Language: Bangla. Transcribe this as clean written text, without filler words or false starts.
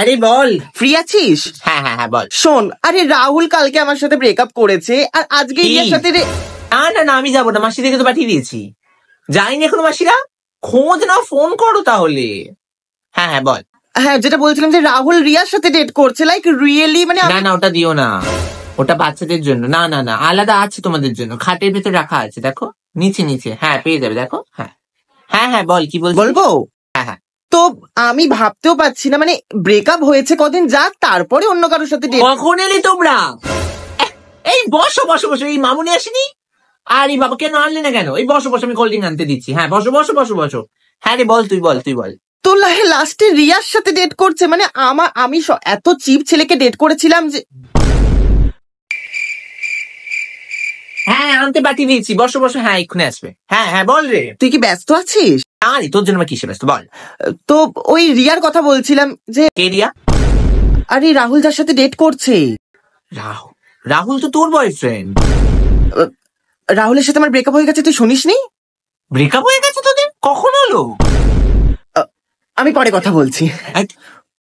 আরে বল। ফ্রি আছিস? হ্যাঁ হ্যাঁ হ্যাঁ বল। শোন, আরে রাহুল কালকে আমার সাথে ব্রেকআপ করেছে আর আজকে রিয়ার সাথে না না না, আমি যাবো না, মাসিদেরকে তো পাঠিয়ে দিয়েছি। যাইনি এখনো মাসিরা, খোঁজ নাও, ফোন করো তাহলে। হ্যাঁ হ্যাঁ বল। হ্যাঁ, যেটা বলছিলাম যে রাহুল রিয়ার সাথে ডেট করছে, লাইক রিয়েলি মানে না না, ওটা দিও না, ওটা বাচ্চাদের জন্য। না না না, আলাদা আছে তোমাদের জন্য, খাটের ভেতর রাখা আছে, দেখো নিচে নিচে। হ্যাঁ পেয়ে যাবে, দেখো। হ্যাঁ হ্যাঁ হ্যাঁ বল, কি বলছিস? বলবো? হ্যাঁ হ্যাঁ। তো আমি ভাবতেও পারছি না, মানে ব্রেকআপ হয়েছে কদিন যাক, তারপরে অন্য কারোর সাথে ডেট। কখন এলি তোমরা? এই বসো বসো বসো, এই মামুনি আসেনি? আরে বাবা, কেন আনলে না কেন? এই বসো বসো, আমি কোল্ড ড্রিঙ্ক আনতে দিচ্ছি। হ্যাঁ বসো বসো বসো বসো। হ্যাঁ রে বল, তুই বল তুই বল। তো লাস্টে রিয়ার সাথে ডেট করছে, মানে আমি এত চিপ ছেলেকে ডেট করেছিলাম যে। হ্যাঁ আনতে পাঠিয়ে দিয়েছি, বসো বসো। হ্যাঁ এক্ষুনি আসবে। হ্যাঁ হ্যাঁ বল রে। তুই কি ব্যস্ত আছিস? আরে তোর জন্য কিসে ব্যস্ত, বল। তো ওই রিয়ার কথা বলছিলাম যে। কে রিয়া? আরে রাহুল যার সাথে ডেট করছে। রাহুল? রাহুল তো তোর বয়ফ্রেন্ড। রাহুলের সাথে আমার ব্রেকআপ হয়ে গেছে, তুই শুনিসনি? ব্রেকআপ হয়ে গেছে তোদের? কখন হলো? আমি পরে কথা বলছি।